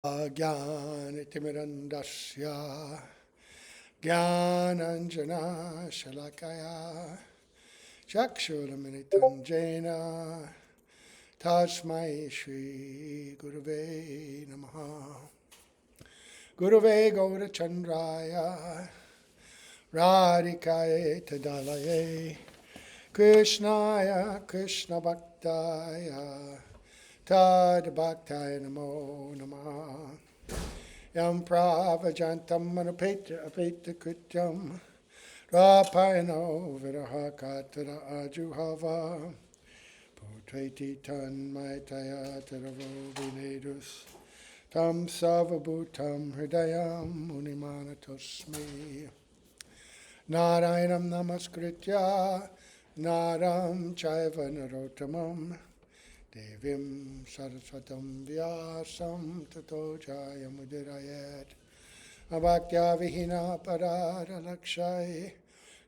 Jnanatimirandasya Jnananjana Shalakaya Chakshuramitanjena Tasmai Shri Gurave Namaha. Gurave Gaurachandraya Radhikaye Tadalaye Krishnaya Krishna Bhaktaya Tad Bhaktaya Namo Namaha. Yam Pravajantam Manupeta Apeta Krityam Rapayano Viraha Katara Ajuhava Putreti Tan Maitaya Taravo Vinedus Tam Savabhutam Hridayam Munimanatosmi Narayanam Namaskritya Naram Chaiva Narotamam Devim Saraswatam Vyasam Tato Jayamudirayat Abhaktya Vihina Parara Lakshai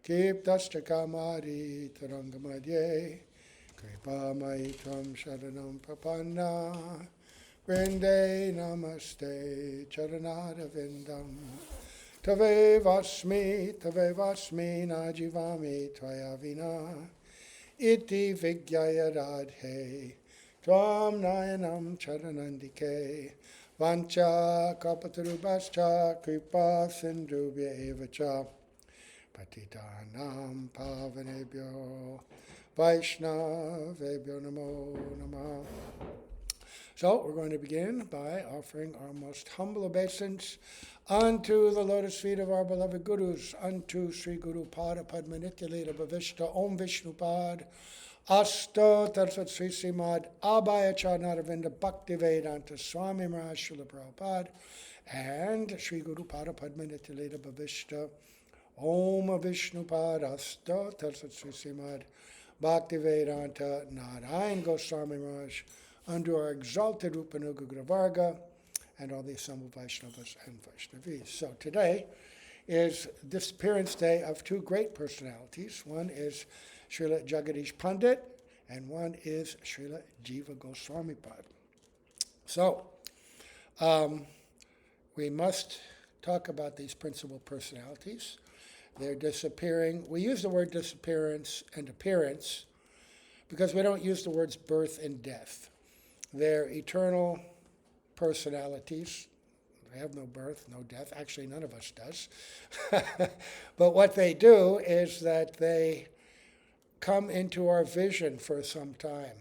Kiptascha Kamari Tarangamadye Kripa Maitvam Sharanam Prapanna Vrinde Namaste Charanara Vindam Tave Vasmi Najivami Tvaya Vina Iti Vigyaya Radhe Tvam Nayanam Charanandike Vancha Kapatarubhascha Kripa Sindhubhya Evacha Patitanam Pavanebhyo Vaishnavebhyo Namo Namah. So we're going to begin by offering our most humble obeisance unto the lotus feet of our beloved Gurus, unto Sri Guru Pada Padmanitya Bhavishta Om Vishnupad Asta Tarsat Sri Srimad Abhayacharnaravinda Bhaktivedanta Swami Maharaj Srila Prabhupada and Sri Guru Pada Padmanitya Bhavishta Om Vishnupad Asta Tarsat Sri Srimad Bhaktivedanta Narayana Gosvami Maharaj under our exalted Rupanuga Gravarga and all the assembled Vaishnavas and Vaishnavis. So today is Disappearance Day of two great personalities. One is Srila Jagadish Pandit and one is Srila Jiva Goswami Pad. So we must talk about these principal personalities. They're disappearing. We use the word disappearance and appearance because we don't use the words birth and death. They're eternal personalities. They have no birth, no death. Actually, none of us does. But what they do is that they come into our vision for some time,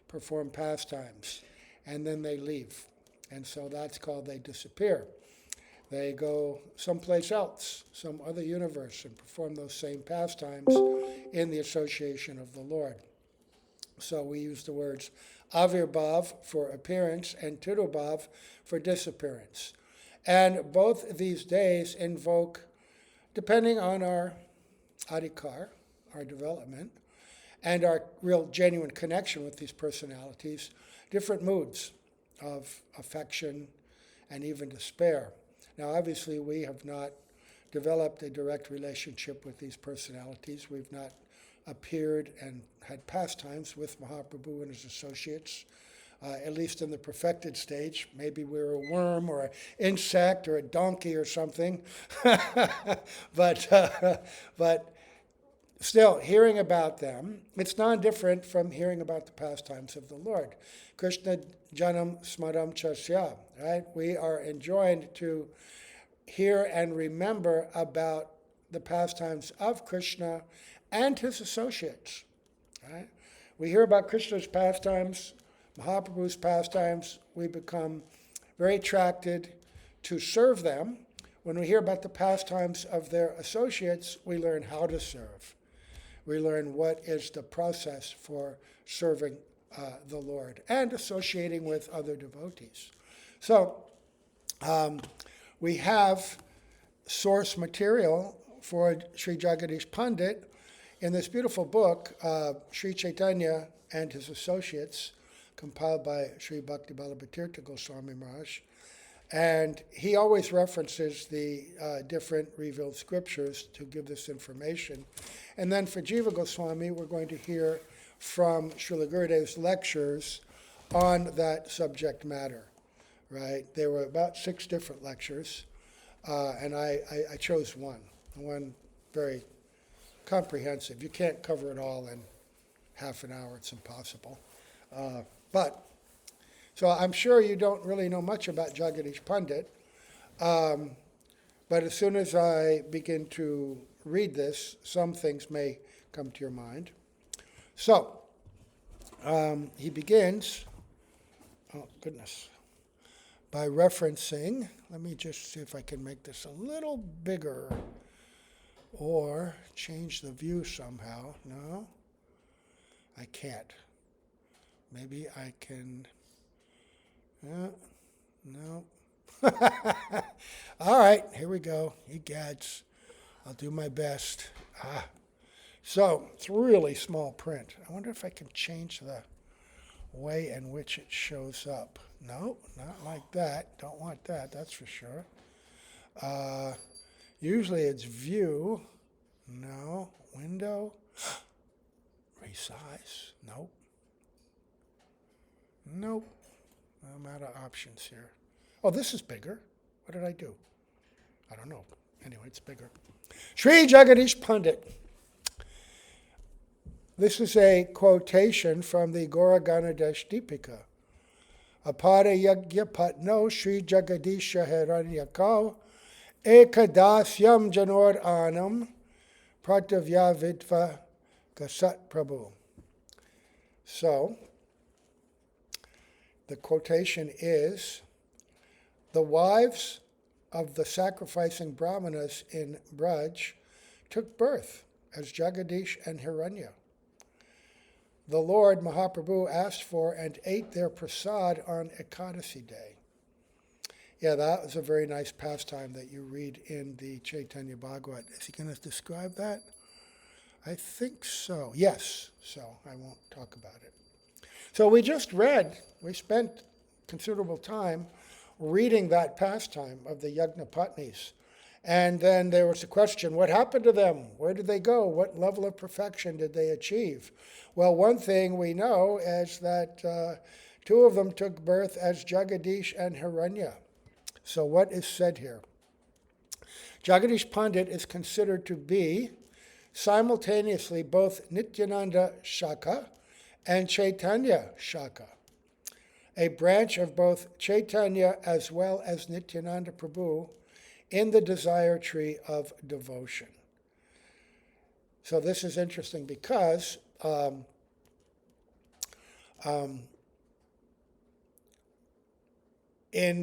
perform pastimes, and then they leave. And so that's called they disappear. They go someplace else, some other universe, and perform those same pastimes in the association of the Lord. So we use the words Avirbhav for appearance and Tirubhav for disappearance. And both these days invoke, depending on our adhikar, our development, and our real genuine connection with these personalities, different moods of affection and even despair. Now, obviously, we have not developed a direct relationship with these personalities. We've not appeared and had pastimes with Mahaprabhu and his associates, at least in the perfected stage. Maybe we're a worm or an insect or a donkey or something. But still, hearing about them, it's not different from hearing about the pastimes of the Lord. Krishna Janam Smaram Chasya, right? We are enjoined to hear and remember about the pastimes of Krishna and his associates. Right? We hear about Krishna's pastimes, Mahaprabhu's pastimes, we become very attracted to serve them. When we hear about the pastimes of their associates, we learn how to serve. We learn what is the process for serving the Lord and associating with other devotees. So we have source material for Sri Jagadish Pandit in this beautiful book, Sri Chaitanya and His Associates, compiled by Sri Bhakti Vallabha Tirtha Goswami Maharaj. And he always references the different revealed scriptures to give this information. And then for Jiva Goswami, we're going to hear from Srila Gurudev's lectures on that subject matter, right? There were about 6 different lectures, and I chose one very comprehensive. You can't cover it all in half an hour. It's impossible. So I'm sure you don't really know much about Jagadish Pandit, but as soon as I begin to read this, some things may come to your mind. So, he begins, oh goodness, by referencing, let me just see if I can make this a little bigger or change the view somehow. No, I can't. Maybe I can, no. All right, here we go. Egads. I'll do my best. So, it's really small print. I wonder if I can change the way in which it shows up. No, not like that. Don't want that, that's for sure. Usually it's view. No. Window. Resize. Nope. Nope. I'm out of options here. Oh, this is bigger. What did I do? I don't know. Anyway, it's bigger. Sri Jagadish Pandit. This is a quotation from the Gauraganadesh Deepika. Apara yagya patno Sri Jagadisha Hiranyako ekadasyam janor anam pratavyavidva gasat prabhu. So, the quotation is, the wives of the sacrificing brahmanas in Braj took birth as Jagadish and Hiranya. The Lord Mahaprabhu asked for and ate their prasad on Ekadasi day. Yeah, that was a very nice pastime that you read in the Chaitanya Bhagavat. Is he going to describe that? I think so. Yes, so I won't talk about it. So we spent considerable time reading that pastime of the Yagnapatnis. And then there was a question, what happened to them? Where did they go? What level of perfection did they achieve? Well, one thing we know is that 2 of them took birth as Jagadish and Hiranya. So what is said here? Jagadish Pandit is considered to be simultaneously both Nityananda Shaka and Chaitanya Shaka, a branch of both Chaitanya as well as Nityananda Prabhu in the desire tree of devotion. So this is interesting because in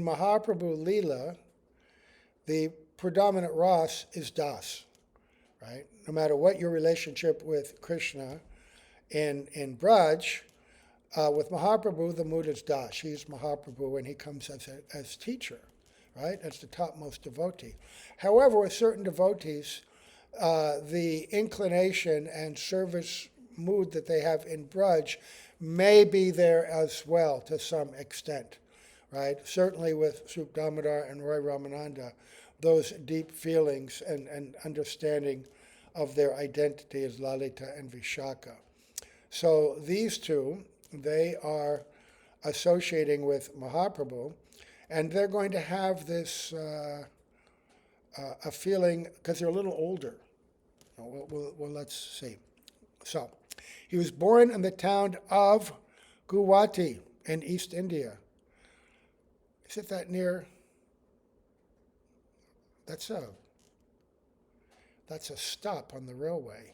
Mahaprabhu Leela, the predominant ras is das, right? No matter what your relationship with Krishna in Braj, with Mahaprabhu, the mood is das. He's Mahaprabhu and he comes as teacher, right? As the topmost devotee. However, with certain devotees, the inclination and service mood that they have in Braj may be there as well to some extent, right? Certainly with Srup Damodar and Roy Ramananda, those deep feelings and understanding of their identity as Lalita and Vishaka. So these two, they are associating with Mahaprabhu, and they're going to have this a feeling, because they're a little older. Well, let's see. So, he was born in the town of Guwahati in East India. Is it that near? That's a stop on the railway.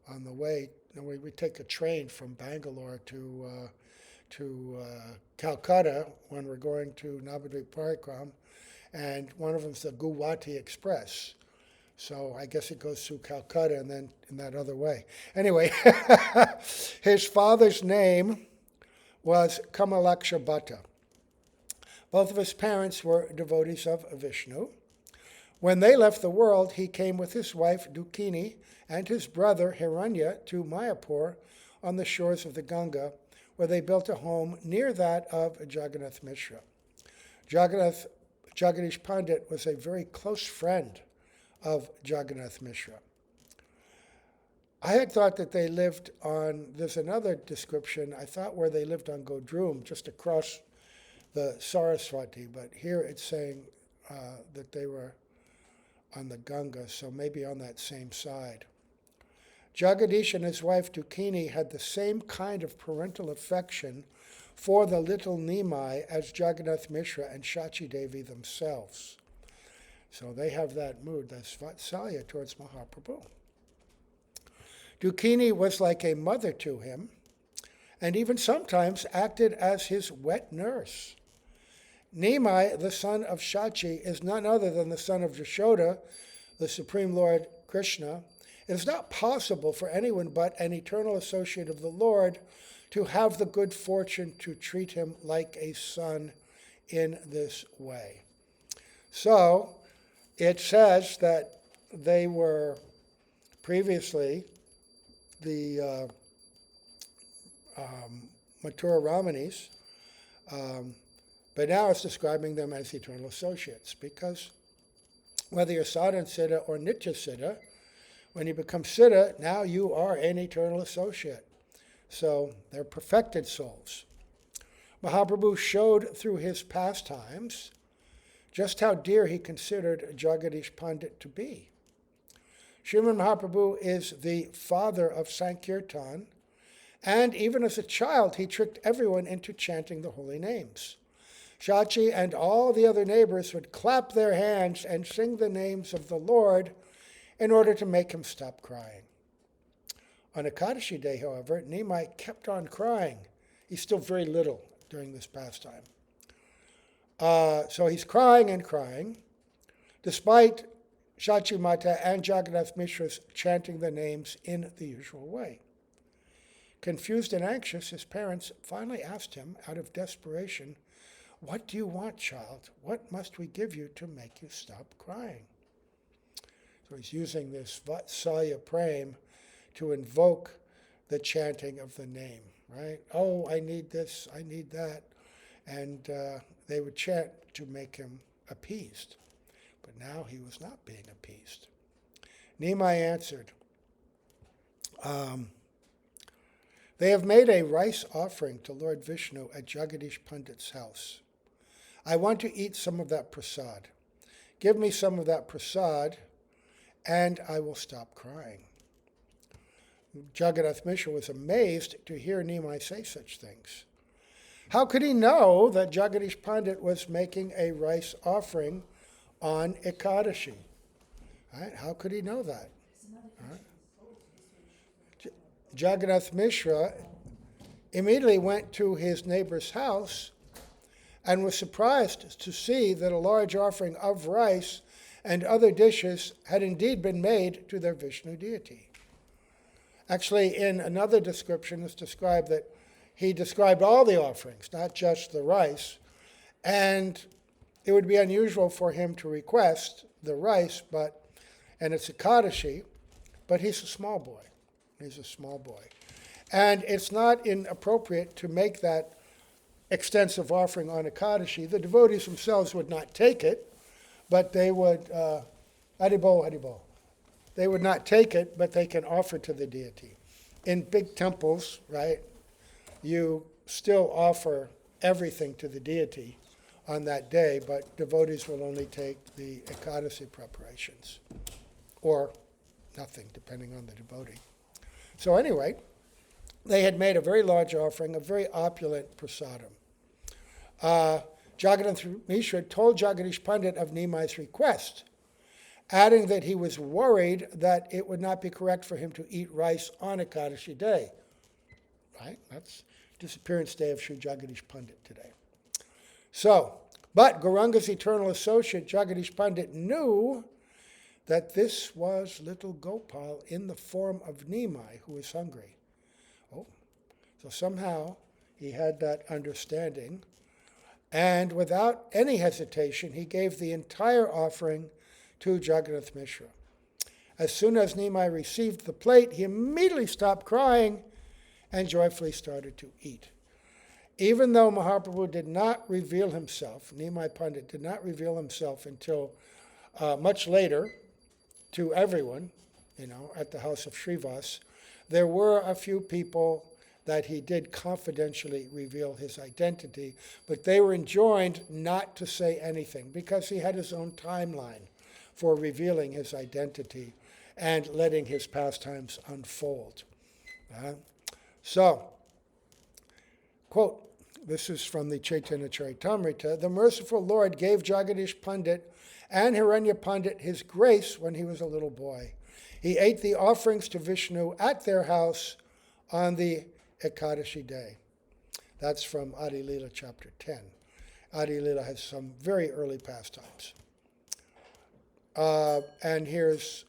On the way, we take a train from Bangalore to Calcutta when we're going to Navadvip Parikram, and one of them's the Guwahati Express. So I guess it goes through Calcutta and then in that other way. Anyway, his father's name was Kamalaksha Bhatta. Both of his parents were devotees of Vishnu. When they left the world, he came with his wife Dukini and his brother Hiranya to Mayapur on the shores of the Ganga, where they built a home near that of Jagannath Mishra. Jagadish Pandit was a very close friend of Jagannath Mishra. I had thought that they lived on, there's another description, I thought where they lived on Godrum, just across the Saraswati, but here it's saying that they were on the Ganga, so maybe on that same side. Jagadish and his wife Dukini had the same kind of parental affection for the little Nimai as Jagannath Mishra and Shachi Devi themselves. So they have that mood, that's Vatsalya towards Mahaprabhu. Dukini was like a mother to him, and even sometimes acted as his wet nurse. Nimai, the son of Shachi, is none other than the son of Yashoda, the Supreme Lord Krishna. It is not possible for anyone but an eternal associate of the Lord to have the good fortune to treat him like a son in this way. So, it says that they were previously the Mathura Ramanis, but now it's describing them as eternal associates, because whether you're sadhana siddha or nitya siddha, when you become siddha, now you are an eternal associate. So they're perfected souls. Mahaprabhu showed through his pastimes just how dear he considered Jagadish Pandit to be. Sriman Mahaprabhu is the father of Sankirtan, and even as a child he tricked everyone into chanting the holy names. Shachi and all the other neighbors would clap their hands and sing the names of the Lord in order to make him stop crying. On Ekadashi day, however, Nimai kept on crying. He's still very little during this pastime. So he's crying and crying, despite Shachi Mata and Jagannath Mishra's chanting the names in the usual way. Confused and anxious, his parents finally asked him, out of desperation, "What do you want, child? What must we give you to make you stop crying?" So he's using this Vatsalya Prem to invoke the chanting of the name, right? Oh, I need this, I need that. And they would chant to make him appeased. But now he was not being appeased. Nimai answered, they have made a rice offering to Lord Vishnu at Jagadish Pandit's house. I want to eat some of that prasad. Give me some of that prasad, and I will stop crying. Jagannath Mishra was amazed to hear Nimai say such things. How could he know that Jagadish Pandit was making a rice offering on Ekadashi? Right? How could he know that? Right? Jagannath Mishra immediately went to his neighbor's house and was surprised to see that a large offering of rice and other dishes had indeed been made to their Vishnu deity. Actually, in another description, it's described that he described all the offerings, not just the rice, and it would be unusual for him to request the rice, and it's Ekadashi, but he's a small boy. He's a small boy. And it's not inappropriate to make that extensive offering on Ekadashi. The devotees themselves would not take it, but they would, Haribo. They would not take it, but they can offer to the deity. In big temples, right, you still offer everything to the deity on that day, but devotees will only take the Ekadasi preparations, or nothing, depending on the devotee. So anyway, they had made a very large offering, a very opulent prasadam. Jagannath Mishra told Jagadish Pandit of Nimai's request, adding that he was worried that it would not be correct for him to eat rice on Ekadashi day. Right? That's Disappearance Day of Sri Jagadish Pandit today. So, but Gauranga's eternal associate, Jagadish Pandit, knew that this was little Gopal in the form of Nimai, who was hungry. Oh, so somehow he had that understanding, and without any hesitation, he gave the entire offering to Jagannath Mishra. As soon as Nimai received the plate, he immediately stopped crying and joyfully started to eat. Even though Mahaprabhu did not reveal himself, Nimai Pandit did not reveal himself until much later to everyone, at the house of Srivas, there were a few people that he did confidentially reveal his identity, but they were enjoined not to say anything because he had his own timeline for revealing his identity and letting his pastimes unfold. So, quote, this is from the Chaitanya Charitamrita, the merciful Lord gave Jagadish Pandit and Hiranya Pandit his grace when he was a little boy. He ate the offerings to Vishnu at their house on the Ekadashi day. That's from Adi Lila chapter 10. Adi Lila has some very early pastimes. And here's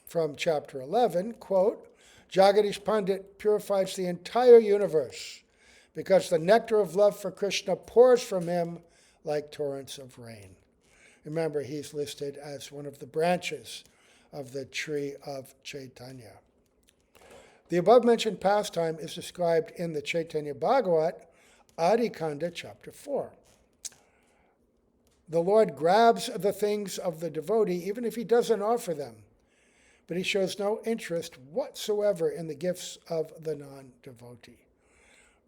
from chapter 11, quote, Jagadish Pandit purifies the entire universe because the nectar of love for Krishna pours from him like torrents of rain. Remember, he's listed as one of the branches of the tree of Chaitanya. The above-mentioned pastime is described in the Chaitanya Bhagavat, Adi Kanda, chapter 4. The Lord grabs the things of the devotee even if he doesn't offer them, but he shows no interest whatsoever in the gifts of the non-devotee.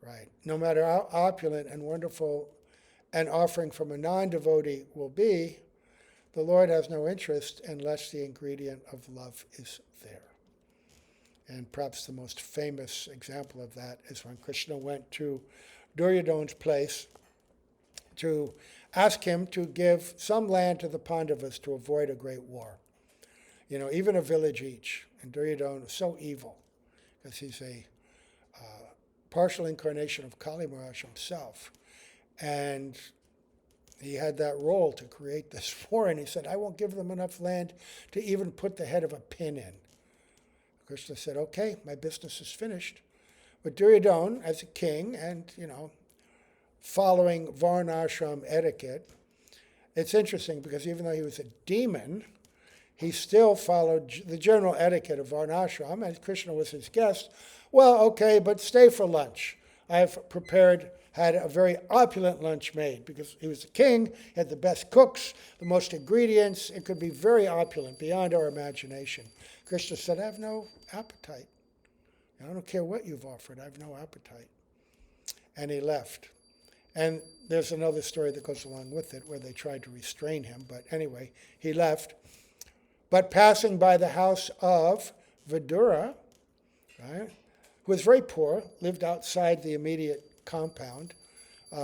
Right? No matter how opulent and wonderful an offering from a non-devotee will be, the Lord has no interest unless the ingredient of love is there. And perhaps the most famous example of that is when Krishna went to Duryodhana's place to ask him to give some land to the Pandavas to avoid a great war. You know, even a village each. And Duryodhana was so evil because he's a partial incarnation of Kali Maharaj himself. And he had that role to create this war, and he said, I won't give them enough land to even put the head of a pin in. Krishna said, okay, my business is finished. But Duryodhana, as a king and, following Varnashram etiquette, it's interesting because even though he was a demon, he still followed the general etiquette of Varnashram, and Krishna was his guest. Well, okay, but stay for lunch. I've had a very opulent lunch made because he was the king, he had the best cooks, the most ingredients. It could be very opulent, beyond our imagination. Krishna said, I have no appetite. I don't care what you've offered, I have no appetite. And he left. And there's another story that goes along with it where they tried to restrain him, but anyway, he left. But passing by the house of Vidura, right, who was very poor, lived outside the immediate compound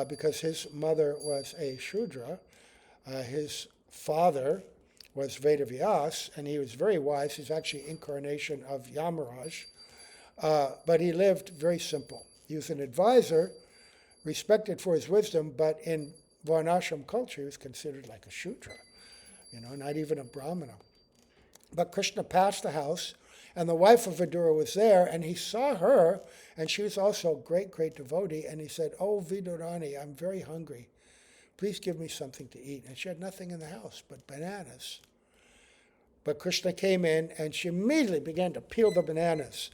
because his mother was a Shudra. His father was Vedavyas, and he was very wise. He's actually incarnation of Yamaraj. But he lived very simple. He was an advisor, respected for his wisdom, but in Varnashram culture, he was considered like a Shudra, not even a Brahmana. But Krishna passed the house, and the wife of Vidura was there, and he saw her, and she was also a great, great devotee, and he said, oh, Vidurani, I'm very hungry. Please give me something to eat. And she had nothing in the house but bananas. But Krishna came in, and she immediately began to peel the bananas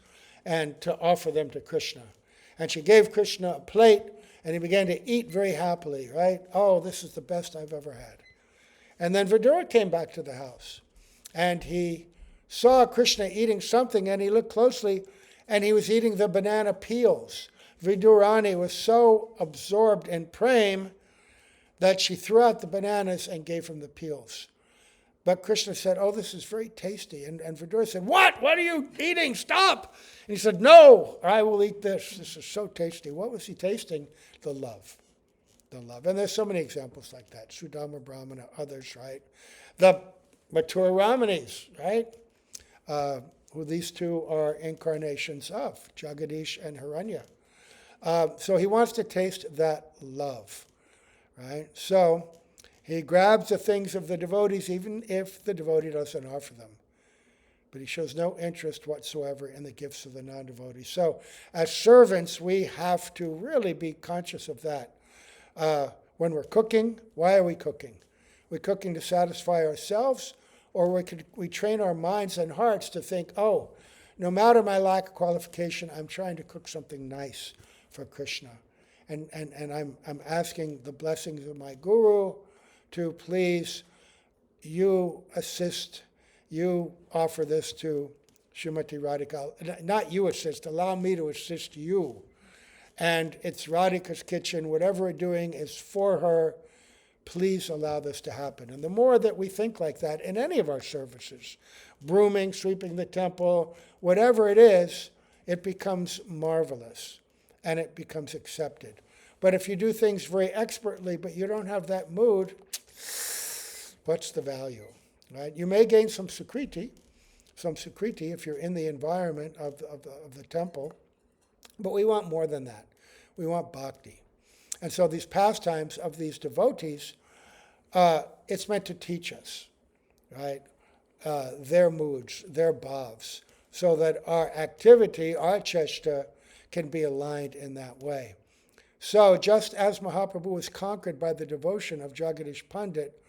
and to offer them to Krishna. And she gave Krishna a plate, and he began to eat very happily, right? Oh, this is the best I've ever had. And then Vidura came back to the house, and he saw Krishna eating something, and he looked closely, and he was eating the banana peels. Vidurani was so absorbed in prema that she threw out the bananas and gave him the peels. But Krishna said, oh, this is very tasty. And Vidura said, what? What are you eating? Stop. And he said, no, I will eat this. This is so tasty. What was he tasting? The love. The love. And there's so many examples like that. Sudama Brahmana, others, right? The Mathura Ramanis, right? Who these two are incarnations of, Jagadish and Hiranya. So he wants to taste that love, right? So he grabs the things of the devotees, even if the devotee doesn't offer them. But he shows no interest whatsoever in the gifts of the non-devotees. So as servants, we have to really be conscious of that. When we're cooking, why are we cooking? We're cooking to satisfy ourselves, or we train our minds and hearts to think, oh, no matter my lack of qualification, I'm trying to cook something nice for Krishna. And I'm asking the blessings of my guru to please, you assist, you offer this to Srimati Radhika. Not you assist, allow me to assist you and it's Radhika's kitchen. Whatever we're doing is for her. Please allow this to happen. And the more that we think like that in any of our services, brooming, sweeping the temple, whatever it is, it becomes marvelous and it becomes accepted. But if you do things very expertly, but you don't have that mood, what's the value? Right? You may gain some sukriti if you're in the environment of the temple, but we want more than that. We want bhakti. And so these pastimes of these devotees, it's meant to teach us, right? Their moods, their bhavs, so that our activity, our cheshta, can be aligned in that way. So just as Mahaprabhu was conquered by the devotion of Jagadish Pandit,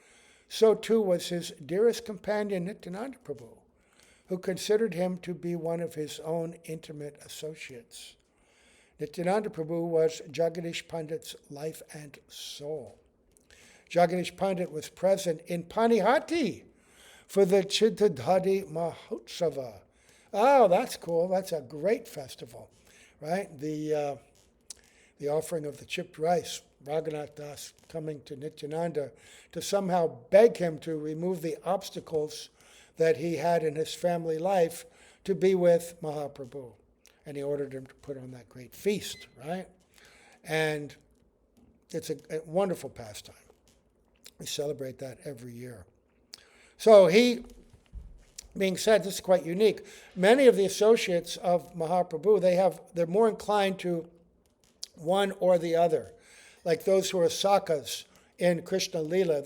so too was his dearest companion Nityananda Prabhu, who considered him to be one of his own intimate associates. Nityananda Prabhu was Jagadish Pandit's life and soul. Jagadish Pandit was present in Panihati for the Chittadhari Mahotsava. Oh, that's cool. That's a great festival, right? The offering of the chipped rice, Raghunath Das coming to Nityananda to somehow beg him to remove the obstacles that he had in his family life to be with Mahaprabhu. And he ordered him to put on that great feast, right? And it's a wonderful pastime. We celebrate that every year. So being said, this is quite unique. Many of the associates of Mahaprabhu, they're more inclined to one or the other. Like those who are Sakas in Krishna Lila,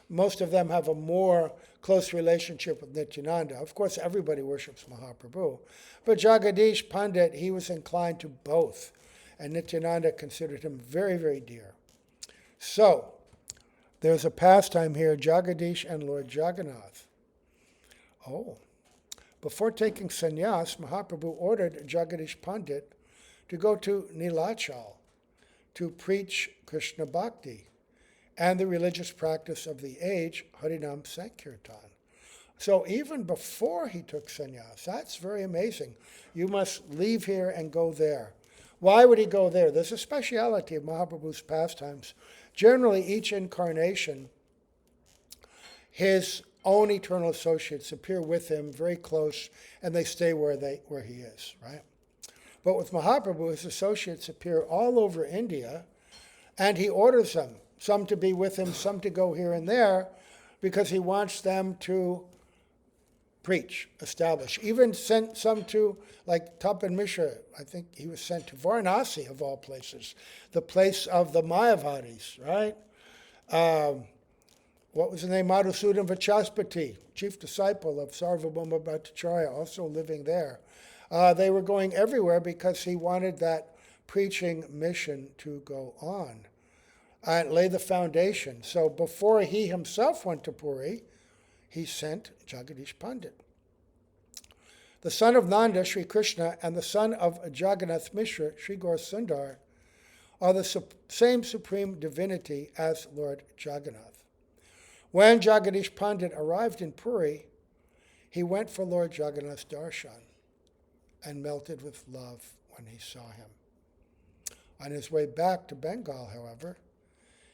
most of them have a more close relationship with Nityananda. Of course, everybody worships Mahaprabhu. But Jagadish Pandit, he was inclined to both. And Nityananda considered him very, very dear. So, there's a pastime here, Jagadish and Lord Jagannath. Oh, before taking sannyas, Mahaprabhu ordered Jagadish Pandit to go to Nilachal to preach Krishna Bhakti and the religious practice of the age, Harinam Sankirtan. So even before he took sannyas, that's very amazing. You must leave here and go there. Why would he go there? There's a speciality of Mahaprabhu's pastimes. Generally, each incarnation, his own eternal associates appear with him very close, and they stay where he is, right? But with Mahaprabhu, his associates appear all over India, and he orders them, some to be with him, some to go here and there, because he wants them to preach, establish. Even sent some to, like Tapan Mishra, I think he was sent to Varanasi, of all places, the place of the Mayavadis, right? What was the name? Madhusudan Vachaspati, chief disciple of Sarvabhauma Bhattacharya, also living there. They were going everywhere because he wanted that preaching mission to go on and lay the foundation. So before he himself went to Puri, he sent Jagadish Pandit. The son of Nanda, Sri Krishna, and the son of Jagannath Mishra, Sri Gaur Sundar, are the same supreme divinity as Lord Jagannath. When Jagadish Pandit arrived in Puri, he went for Lord Jagannath's darshan and melted with love when he saw him. On his way back to Bengal, however,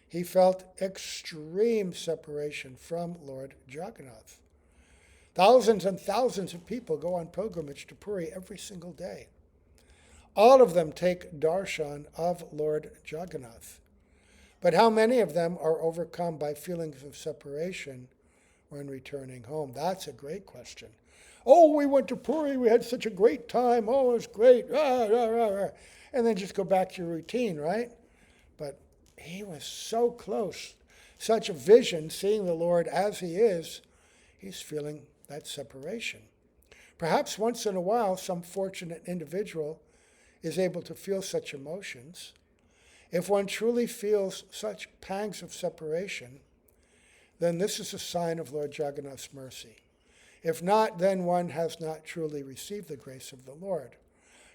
he felt extreme separation from Lord Jagannath. Thousands and thousands of people go on pilgrimage to Puri every single day. All of them take darshan of Lord Jagannath. But how many of them are overcome by feelings of separation when returning home? That's a great question. Oh, we went to Puri, we had such a great time, oh, it was great, and then just go back to your routine, right? But he was so close, such a vision, seeing the Lord as he is, he's feeling that separation. Perhaps once in a while, some fortunate individual is able to feel such emotions. If one truly feels such pangs of separation, then this is a sign of Lord Jagannath's mercy. If not, then one has not truly received the grace of the Lord.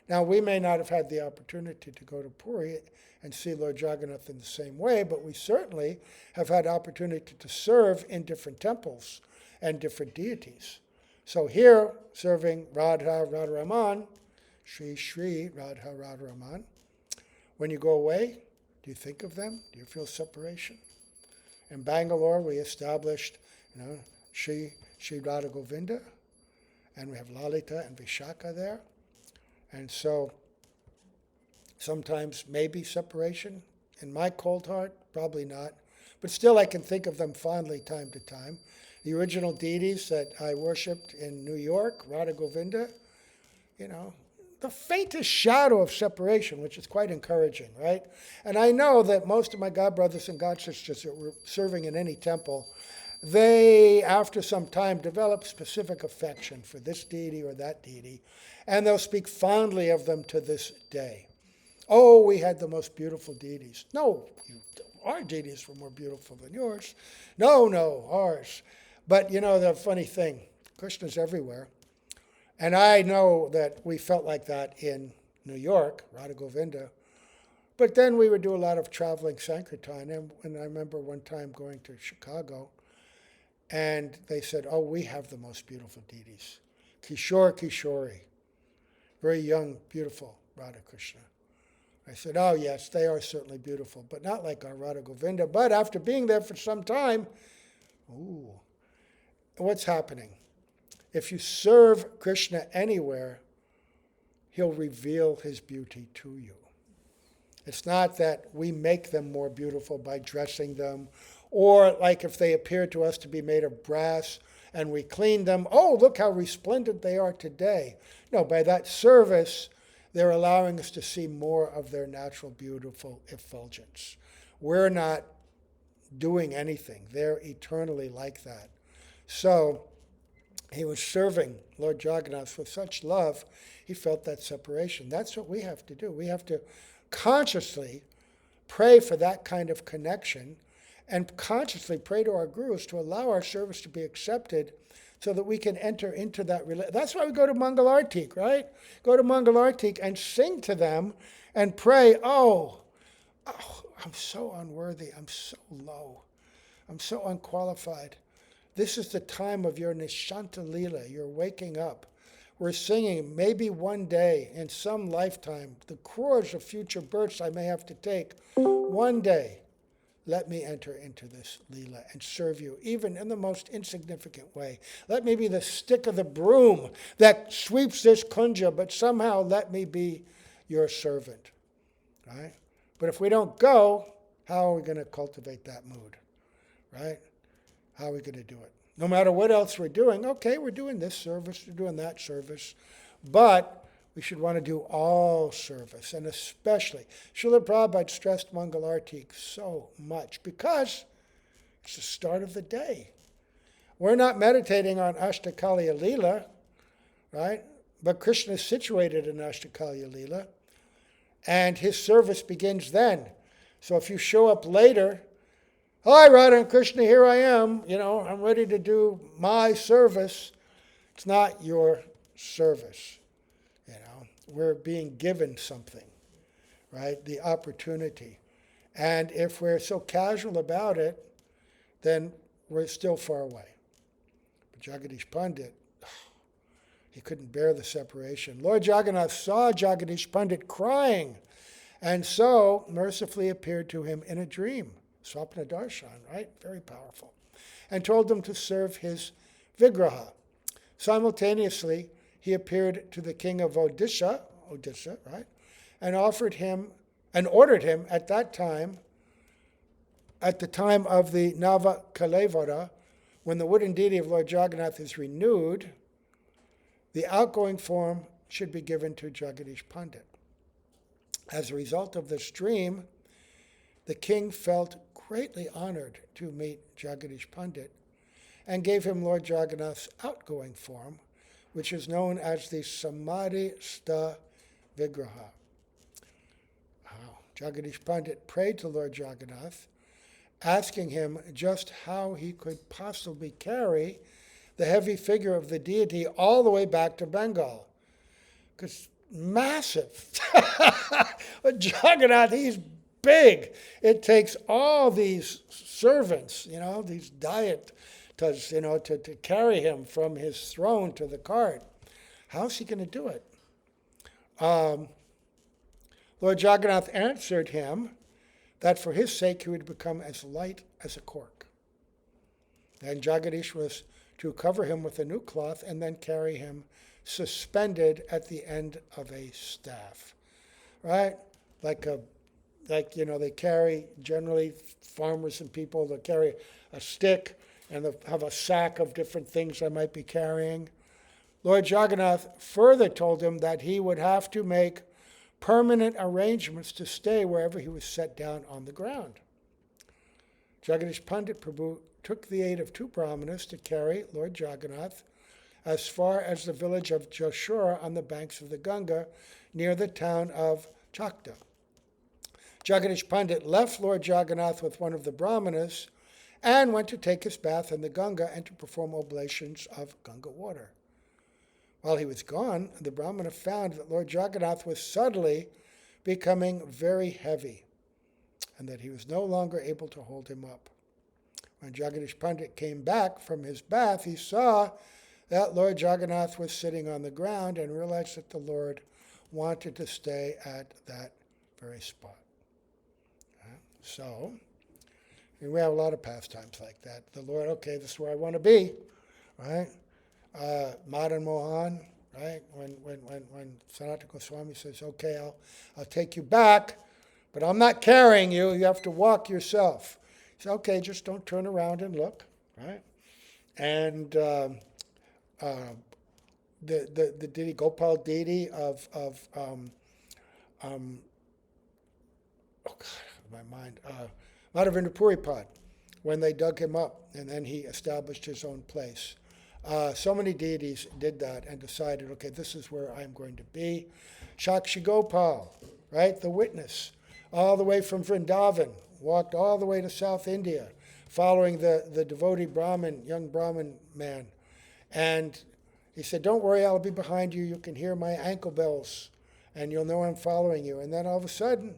Now, we may not have had the opportunity to go to Puri and see Lord Jagannath in the same way, but we certainly have had opportunity to serve in different temples and different deities. So here, serving Radha Radharaman, Shri Shri Radha Radharaman, When you go away, do you think of them? Do you feel separation? In Bangalore, we established, Sri Radha Govinda, and we have Lalita and Vishaka there. And so sometimes maybe separation. In my cold heart, probably not. But still I can think of them fondly time to time. The original deities that I worshipped in New York, Radha Govinda, the faintest shadow of separation, which is quite encouraging, right? And I know that most of my God brothers and God sisters that were serving in any temple, they, after some time, develop specific affection for this deity or that deity, and they'll speak fondly of them to this day. Oh, we had the most beautiful deities. No, our deities were more beautiful than yours. No, ours. But the funny thing, Krishna's everywhere. And I know that we felt like that in New York, Radha Govinda. But then we would do a lot of traveling Sankirtan. And I remember one time going to Chicago, and they said, oh, we have the most beautiful deities. Kishori. Very young, beautiful Radha Krishna. I said, oh, yes, they are certainly beautiful, but not like our Radha Govinda. But after being there for some time, what's happening? If you serve Krishna anywhere, he'll reveal his beauty to you. It's not that we make them more beautiful by dressing them, or like if they appear to us to be made of brass and we clean them, oh, look how resplendent they are today. No, by that service, they're allowing us to see more of their natural, beautiful effulgence. We're not doing anything. They're eternally like that. So he was serving Lord Jagannath with such love, he felt that separation. That's what we have to do. We have to consciously pray for that kind of connection and consciously pray to our gurus to allow our service to be accepted so that we can enter into that relationship. That's why we go to Mangalartik, right? Go to Mangalartik and sing to them and pray, oh, I'm so unworthy. I'm so low. I'm so unqualified. This is the time of your Nishanta Lila. You're waking up. We're singing, maybe one day in some lifetime, the crores of future births I may have to take, one day, let me enter into this Leela and serve you, even in the most insignificant way. Let me be the stick of the broom that sweeps this kunja, but somehow let me be your servant. Right? But if we don't go, how are we going to cultivate that mood? Right? How are we going to do it? No matter what else we're doing, okay, we're doing this service, we're doing that service, but we should want to do all service, and especially, Srila Prabhupada stressed Mangalartik so much because it's the start of the day. We're not meditating on Ashtakalya Leela, right? But Krishna is situated in Ashtakalya Leela, and his service begins then. So if you show up later, hi, Radha and Krishna, here I am. I'm ready to do my service. It's not your service. We're being given something, right? The opportunity. And if we're so casual about it, then we're still far away. But Jagadish Pandit, he couldn't bear the separation. Lord Jagannath saw Jagadish Pandit crying, and so mercifully appeared to him in a dream. Swapna Darshan, right? Very powerful. And told him to serve his Vigraha. Simultaneously, he appeared to the king of Odisha, right? And ordered him at that time, at the time of the Nava Kalevara, when the wooden deity of Lord Jagannath is renewed, the outgoing form should be given to Jagadish Pandit. As a result of this dream, the king felt greatly honored to meet Jagadish Pandit and gave him Lord Jagannath's outgoing form, which is known as the Samadhi Sta Vigraha. Jagadish Pandit prayed to Lord Jagannath, asking him just how he could possibly carry the heavy figure of the deity all the way back to Bengal. Because massive. But Jagannath, he's big. It takes all these servants, these dietas, to carry him from his throne to the cart. How's he going to do it? Lord Jagannath answered him that for his sake he would become as light as a cork. Then Jagadish was to cover him with a new cloth and then carry him suspended at the end of a staff. Right? Like they carry, generally farmers and people, they carry a stick and they have a sack of different things they might be carrying. Lord Jagannath further told him that he would have to make permanent arrangements to stay wherever he was set down on the ground. Jagadish Pandit Prabhu took the aid of two brahmanas to carry Lord Jagannath as far as the village of Jashura on the banks of the Ganga near the town of Chakta. Jagadish Pandit left Lord Jagannath with one of the brahmanas and went to take his bath in the Ganga and to perform oblations of Ganga water. While he was gone, the brahmana found that Lord Jagannath was suddenly becoming very heavy and that he was no longer able to hold him up. When Jagadish Pandit came back from his bath, he saw that Lord Jagannath was sitting on the ground and realized that the Lord wanted to stay at that very spot. So, we have a lot of pastimes like that. The Lord, okay, this is where I want to be, right? Madan Mohan, right? When Sanatana Goswami says, okay, I'll take you back, but I'm not carrying you. You have to walk yourself. He said, okay, just don't turn around and look, right? And the Didi Gopal Didi of oh God, my mind, Madhavendra Puripad, when they dug him up and then he established his own place. So many deities did that and decided, okay, this is where I'm going to be. Shakshi Gopal, right, the witness, all the way from Vrindavan, walked all the way to South India, following the devotee Brahmin, young Brahmin man. And he said, don't worry, I'll be behind you. You can hear my ankle bells, and you'll know I'm following you. And then all of a sudden,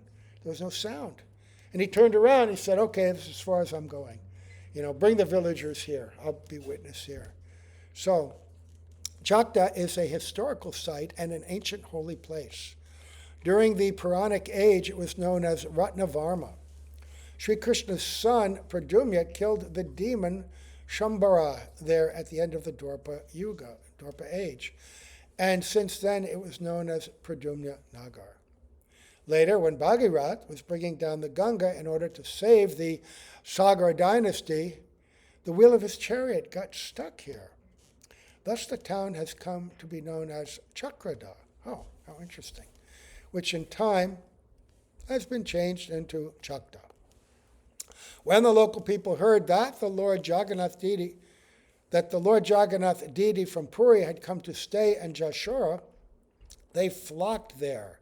there was no sound. And he turned around and he said, okay, this is as far as I'm going. Bring the villagers here. I'll be witness here. So, Chakta is a historical site and an ancient holy place. During the Puranic age, it was known as Ratnavarma. Sri Krishna's son, Pradyumna, killed the demon Shambhara there at the end of the Dwapara age. And since then, it was known as Pradyumna Nagar. Later, when Bhagirath was bringing down the Ganga in order to save the Sagar dynasty, the wheel of his chariot got stuck here. Thus, the town has come to be known as Chakrada. Oh, how interesting. Which in time has been changed into Chakta. When the local people heard that the Lord Jagannath deity from Puri had come to stay in Jashura, they flocked there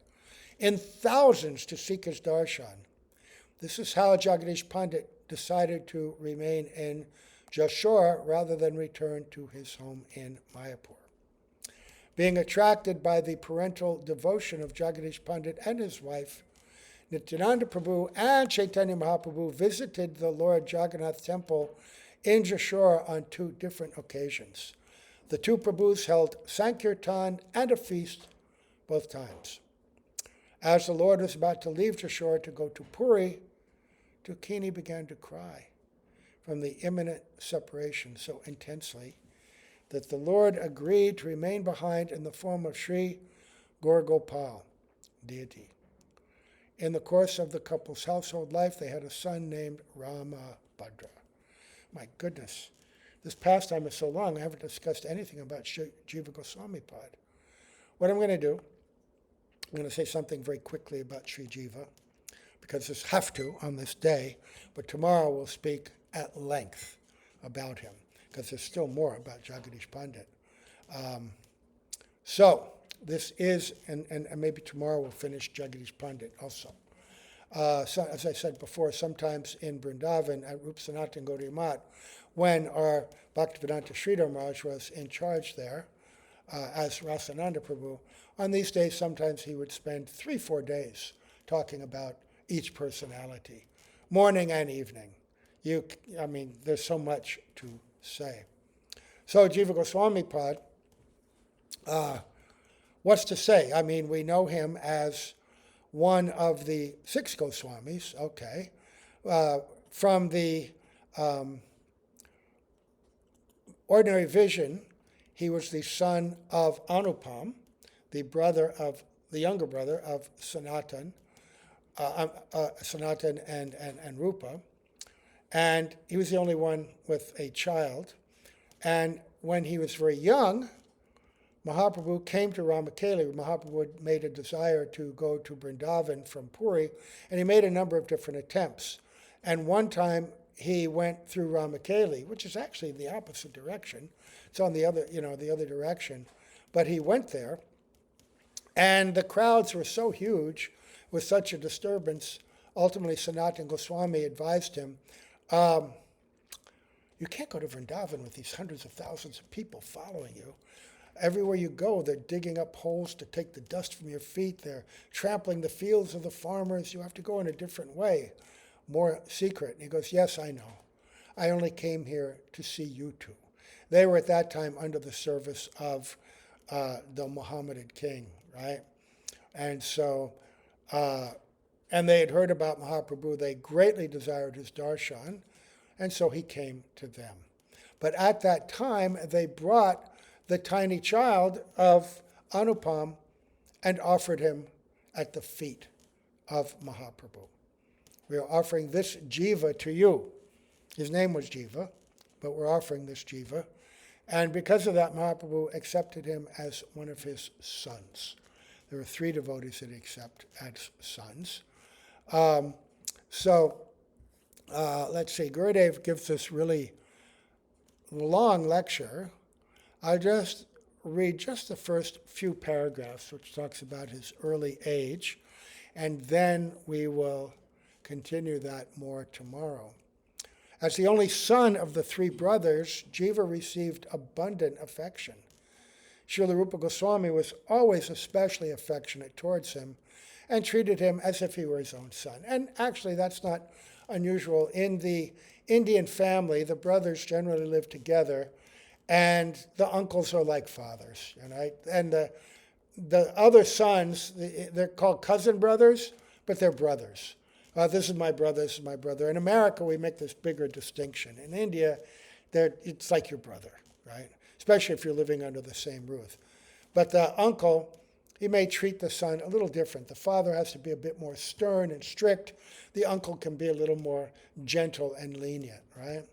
in thousands to seek his darshan. This is how Jagadish Pandit decided to remain in Jashura rather than return to his home in Mayapur. Being attracted by the parental devotion of Jagadish Pandit and his wife, Nityananda Prabhu and Chaitanya Mahaprabhu visited the Lord Jagannath temple in Jashura on two different occasions. The two Prabhus held Sankirtan and a feast both times. As the Lord was about to leave Jashura to go to Puri, Tukini began to cry from the imminent separation so intensely that the Lord agreed to remain behind in the form of Sri Gaur-Gopal, deity. In the course of the couple's household life, they had a son named Ramabhadra. My goodness, this pastime is so long, I haven't discussed anything about Jiva Goswami Pad. What I'm going to do, I'm going to say something very quickly about Sri Jiva, because this have to on this day, but tomorrow we'll speak at length about him, because there's still more about Jagadish Pandit. So this is, and maybe tomorrow we'll finish Jagadish Pandit also. So, as I said before, sometimes in Vrindavan at Rup Sanatan Gaudiya Math, when our Bhaktivedanta Sridhar Maharaj was in charge there as Rasananda Prabhu, on these days sometimes he would spend 3-4 days talking about each personality, morning and evening. There's so much to say. So Jiva Goswami Pad, what's to say? We know him as one of the 6 Goswamis, okay, from the ordinary vision, he was the son of Anupam, the younger brother of Sanatan, Sanatan and Rupa, and he was the only one with a child. And when he was very young, Mahaprabhu came to Ramakeli. Mahaprabhu had made a desire to go to Vrindavan from Puri, and he made a number of different attempts. And one time he went through Ramakeli, which is actually in the opposite direction. It's on the other direction. But he went there, and the crowds were so huge with such a disturbance. Ultimately, Sanatana Goswami advised him, you can't go to Vrindavan with these hundreds of thousands of people following you. Everywhere you go, they're digging up holes to take the dust from your feet. They're trampling the fields of the farmers. You have to go in a different way, more secret. And he goes, yes, I know. I only came here to see you two. They were at that time under the service of the Mohammedan king, right? And so, and they had heard about Mahaprabhu. They greatly desired his darshan, and so he came to them. But at that time, they brought the tiny child of Anupam and offered him at the feet of Mahaprabhu. We are offering this Jiva to you. His name was Jiva, but we're offering this Jiva. And because of that, Mahaprabhu accepted him as one of his sons. There were 3 devotees that he accepted as sons. Let's see, Gurudev gives this really long lecture. I'll just read just the first few paragraphs, which talks about his early age, and then we will continue that more tomorrow. As the only son of the 3 brothers, Jiva received abundant affection. Srila Rupa Goswami was always especially affectionate towards him and treated him as if he were his own son. And actually, that's not unusual. In the Indian family, the brothers generally live together, and the uncles are like fathers, right? And the other sons, they're called cousin brothers, but they're brothers. This is my brother, this is my brother. In America, we make this bigger distinction. In India, it's like your brother, right? Especially if you're living under the same roof. But the uncle, he may treat the son a little different. The father has to be a bit more stern and strict. The uncle can be a little more gentle and lenient, right?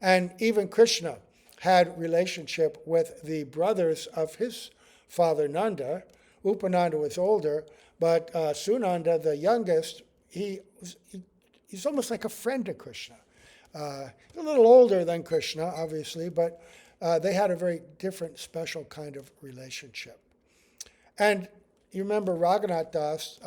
And even Krishna had relationship with the brothers of his father Nanda. Upananda was older, but Sunanda, the youngest, he's almost like a friend to Krishna. He's a little older than Krishna, obviously, but they had a very different, special kind of relationship. And you remember Raghunath Das,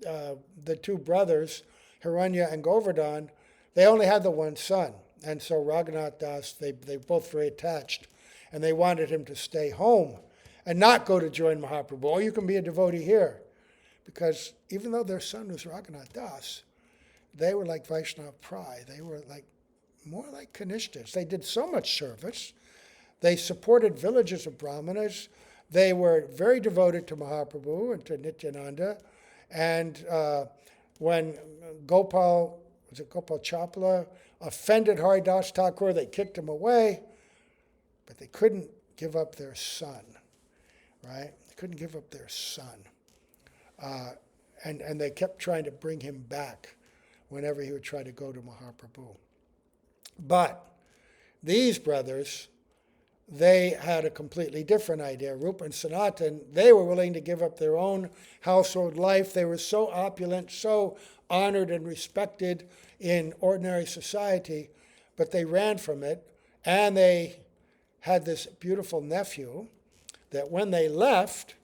the 2 brothers, Hiranya and Govardhan, they only had the one son. And so Raghunath Das, they both very attached. And they wanted him to stay home and not go to join Mahaprabhu. Oh, you can be a devotee here. Because even though their son was Raghunath Das, they were like Vaishnava Prai. They were more like Kanishtas. They did so much service. They supported villages of Brahmanas. They were very devoted to Mahaprabhu and to Nityananda. And when Gopal Chapla offended Haridas Thakur, they kicked him away, but they couldn't give up their son, right? They couldn't give up their son. And they kept trying to bring him back whenever he would try to go to Mahaprabhu. But these brothers, they had a completely different idea. Rupa and Sanatan, they were willing to give up their own household life. They were so opulent, so honored and respected in ordinary society, but they ran from it. And they had this beautiful nephew that when they left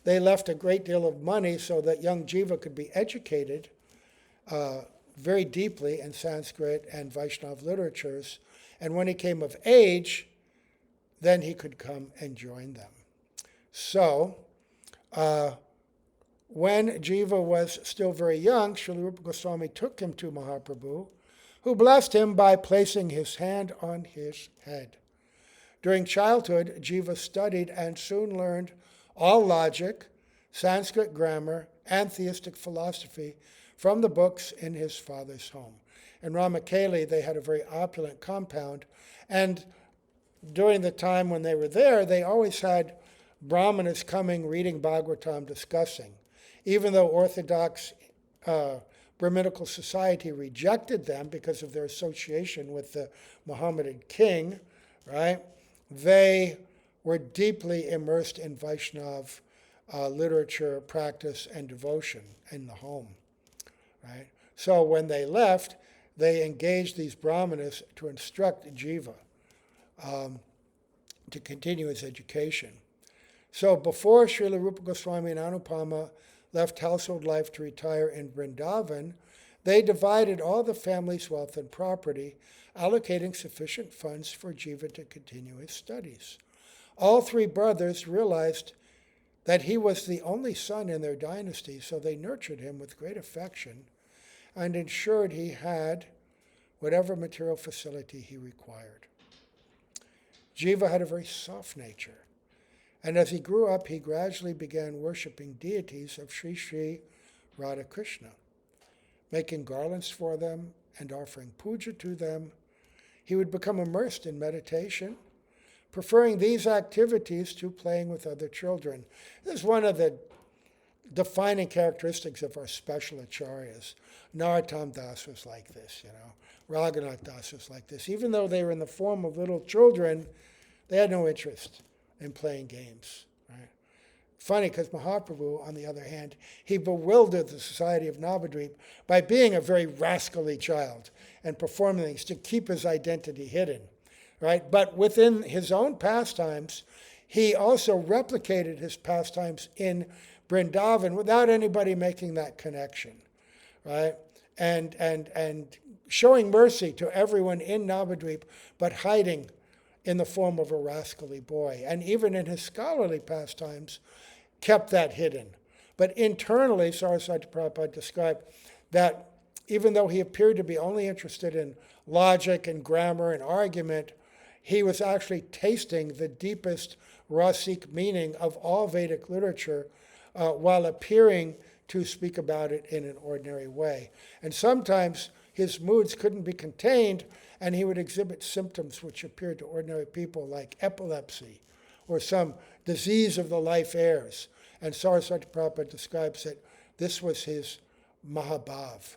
a great deal of money so that young Jiva could be educated very deeply in Sanskrit and Vaishnava literatures. And when he came of age, then he could come and join them. So, when Jiva was still very young, Srila Rupa Goswami took him to Mahaprabhu, who blessed him by placing his hand on his head. During childhood, Jiva studied and soon learned all logic, Sanskrit grammar, and theistic philosophy from the books in his father's home. In Ramakeli, they had a very opulent compound, and during the time when they were there, they always had brahmanas coming, reading Bhagavatam, discussing. Even though Orthodox Brahminical society rejected them because of their association with the Mohammedan king, right? They were deeply immersed in Vaishnav literature, practice, and devotion in the home, right? So when they left, they engaged these brahmanas to instruct Jiva to continue his education. So before Srila Rupa Goswami and Anupama left household life to retire in Vrindavan, they divided all the family's wealth and property, allocating sufficient funds for Jiva to continue his studies. All three brothers realized that he was the only son in their dynasty, so they nurtured him with great affection and ensured he had whatever material facility he required. Jiva had a very soft nature, and as he grew up, he gradually began worshipping deities of Sri Sri Radha Krishna, making garlands for them and offering puja to them. He would become immersed in meditation, preferring these activities to playing with other children. This is one of the defining characteristics of our special acharyas. Narottam Das was like this, Raghunath Das was like this. Even though they were in the form of little children, they had no interest in playing games. Right? Funny, because Mahaprabhu, on the other hand, he bewildered the society of Navadvip by being a very rascally child and performing things to keep his identity hidden. Right? But within his own pastimes, he also replicated his pastimes in Vrindavan without anybody making that connection. Right? And showing mercy to everyone in Navadvip, but hiding in the form of a rascally boy. And even in his scholarly pastimes, kept that hidden. But internally, Saraswati Prabhupada described that even though he appeared to be only interested in logic and grammar and argument, he was actually tasting the deepest rasic meaning of all Vedic literature while appearing to speak about it in an ordinary way. And sometimes his moods couldn't be contained, and he would exhibit symptoms which appeared to ordinary people like epilepsy or some disease of the life airs. And Saraswati Prabhupada describes that this was his Mahabhav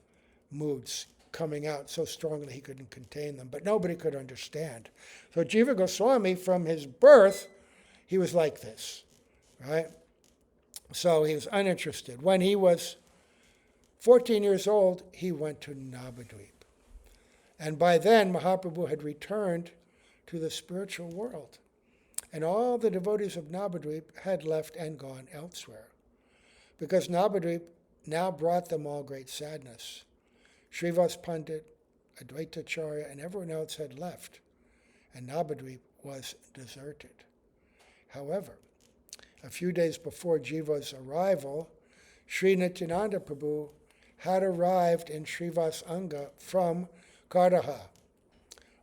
moods coming out so strongly he couldn't contain them, but nobody could understand. So Jiva Goswami, from his birth, he was like this, right? So he was uninterested. When he was 14 years old, he went to Navadvip. And by then, Mahaprabhu had returned to the spiritual world. And all the devotees of Navadvip had left and gone elsewhere, because Navadvip now brought them all great sadness. Srivas Pandit, Advaitacharya, and everyone else had left, and Navadvip was deserted. However, a few days before Jiva's arrival, Sri Nityananda Prabhu had arrived in Srivas Anga from Kardaha.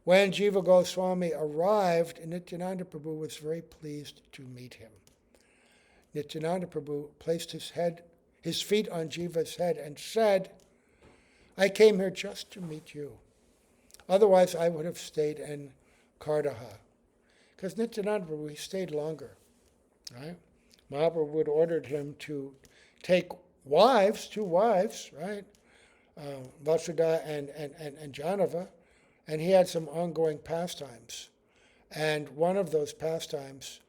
When Jiva Goswami arrived, Nityananda Prabhu was very pleased to meet him. Nityananda Prabhu placed his feet on Jiva's head and said, "I came here just to meet you. Otherwise, I would have stayed in Kardaha." Because Nityananda Prabhu, he stayed longer. Right? Mahaprabhu had ordered him to take two wives, right? Vasudha and Janava, and he had some ongoing pastimes. And one of those pastimes,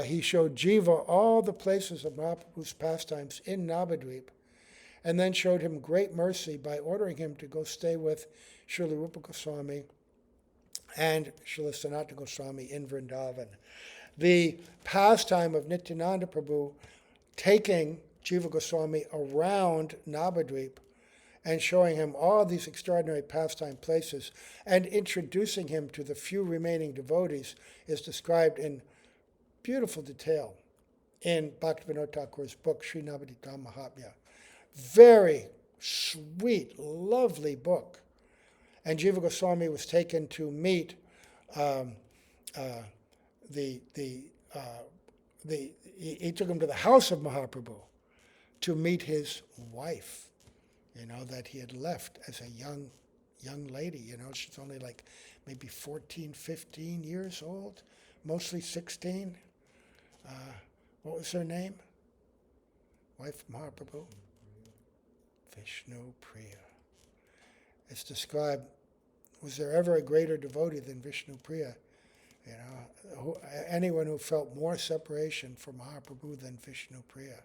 he showed Jiva all the places of Mahaprabhu's pastimes in Navadvip, and then showed him great mercy by ordering him to go stay with Srila Rupa Goswami and Srila Sanatana Goswami in Vrindavan. The pastime of Nityananda Prabhu taking Jiva Goswami around Navadvip and showing him all these extraordinary pastime places and introducing him to the few remaining devotees is described in beautiful detail in Bhaktivedanta Thakur's book, Sri Navadvip Mahatmya. Very sweet, lovely book. And Jiva Goswami was taken to meet the he took him to the house of Mahaprabhu to meet his wife, that he had left as a young lady. She's only like maybe 14, 15 years old, mostly 16. What was her name? Wife of Mahaprabhu? Vishnu Priya. It's described, was there ever a greater devotee than Vishnu Priya? Anyone who felt more separation from Mahaprabhu than Vishnu Priya.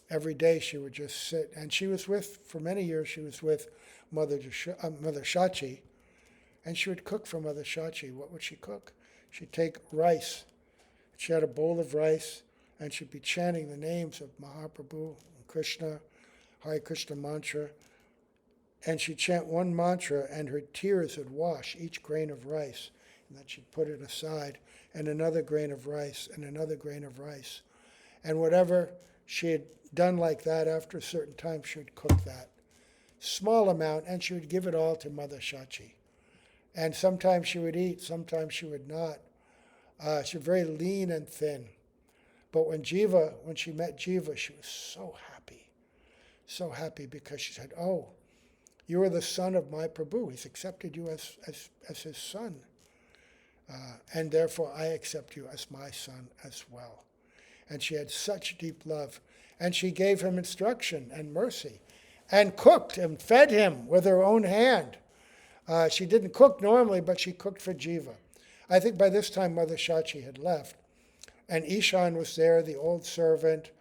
Every day she would just sit, and for many years she was with Mother Shachi, and she would cook for Mother Shachi. What would she cook? She'd take rice. She had a bowl of rice, and she'd be chanting the names of Mahaprabhu, Krishna, Hare Krishna mantra, and she'd chant one mantra, and her tears would wash each grain of rice, and then she'd put it aside, and another grain of rice, and another grain of rice. And whatever she had done like that, after a certain time, she would cook that small amount, and she would give it all to Mother Shachi. And sometimes she would eat, sometimes she would not. She was very lean and thin. But when she met Jiva, she was so happy because she said, "Oh, you are the son of my Prabhu. He's accepted you as his son. And therefore I accept you as my son as well." And she had such deep love. And she gave him instruction and mercy and cooked and fed him with her own hand. She didn't cook normally, but she cooked for Jiva. I think by this time Mother Shachi had left. And Ishan was there, the old servant,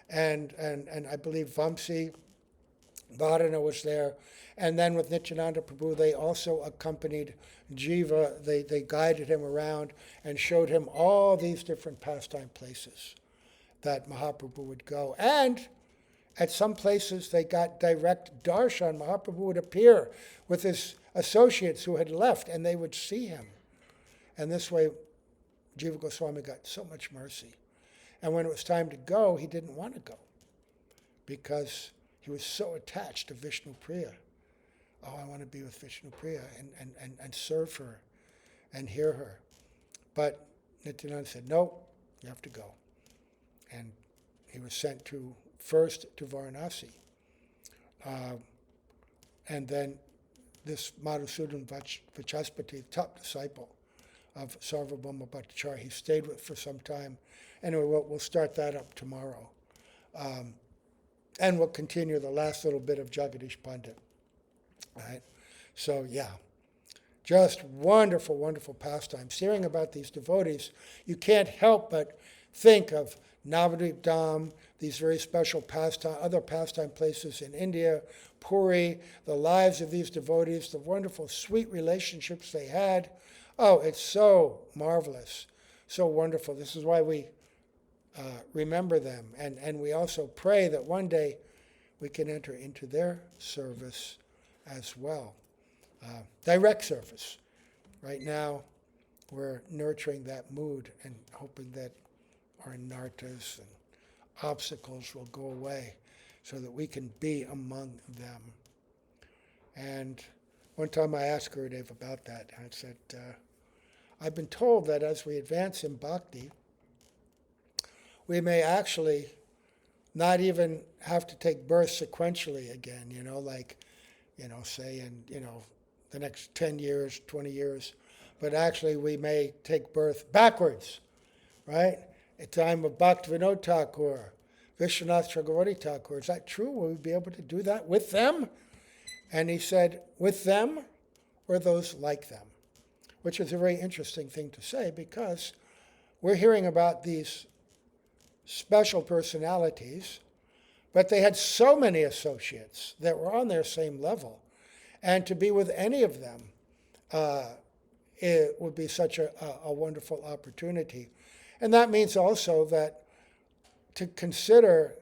and I believe Vamsi Bharana was there. And then with Nityananda Prabhu, they also accompanied Jiva. They guided him around and showed him all these different pastime places that Mahaprabhu would go. And at some places they got direct darshan. Mahaprabhu would appear with his associates who had left, and they would see him. And this way, Jiva Goswami got so much mercy. And when it was time to go, he didn't want to go because he was so attached to Vishnu Priya. Oh, I want to be with Vishnu Priya and serve her and hear her. But Nityananda said, "No, you have to go." And he was sent first to Varanasi. And then this Madhusudan Vachaspati, top disciple of Sarvabhauma Bhattacharya, he stayed with for some time. Anyway, we'll start that up tomorrow. And we'll continue the last little bit of Jagadish Pandit. Right? So, yeah, just wonderful, wonderful pastimes. Hearing about these devotees, you can't help but think of Navadvip Dham, these very special other pastime places in India, Puri, the lives of these devotees, the wonderful, sweet relationships they had. Oh, it's so marvelous, so wonderful. This is why we remember them. And we also pray that one day we can enter into their service as well. Direct service. Right now, we're nurturing that mood and hoping that our nartas and obstacles will go away so that we can be among them. And one time I asked Gurudev about that. I said, I've been told that as we advance in bhakti, we may actually not even have to take birth sequentially again, say in, the next 10 years, 20 years, but actually we may take birth backwards, right? At the time of Bhaktivedanta Thakur, Vishwanath Chakravarti Thakur. Is that true? Will we be able to do that with them? And he said, with them or those like them, which is a very interesting thing to say because we're hearing about these special personalities, but they had so many associates that were on their same level. And to be with any of them, it would be such a wonderful opportunity. And that means also that to consider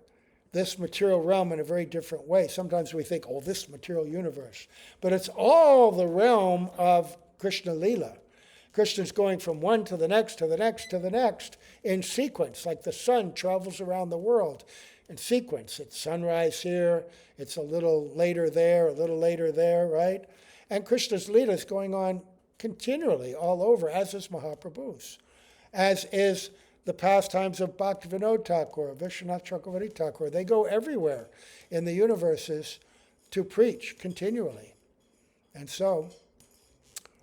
this material realm in a very different way. Sometimes we think, oh, this material universe. But it's all the realm of Krishna Lila. Krishna's going from one to the next, to the next, to the next in sequence, like the sun travels around the world in sequence. It's sunrise here, it's a little later there, a little later there, right? And Krishna's Lila is going on continually all over, as is Mahaprabhu's. as is the pastimes of Bhaktivedanta Thakur, Vishwanath Chakravarti Thakur. They go everywhere in the universes to preach continually. And so,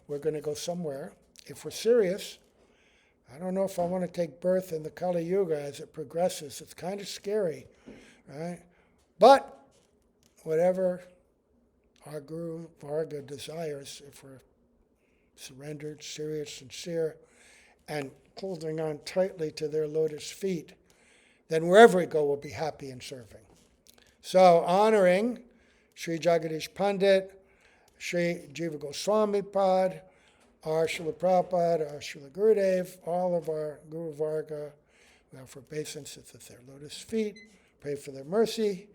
we're going to go somewhere. If we're serious, I don't know if I want to take birth in the Kali Yuga as it progresses. It's kind of scary, right? But whatever our Guru Varga desires, if we're surrendered, serious, sincere, and holding on tightly to their lotus feet, then wherever we go, we'll be happy in serving. So, honoring Sri Jagadish Pandit, Sri Jiva Gosvami Pad, our Srila Prabhupada, our Srila Gurudev, all of our Guru Varga, we offer obeisances at their lotus feet, pray for their mercy.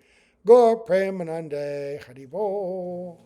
Gaur Premanande Haribol.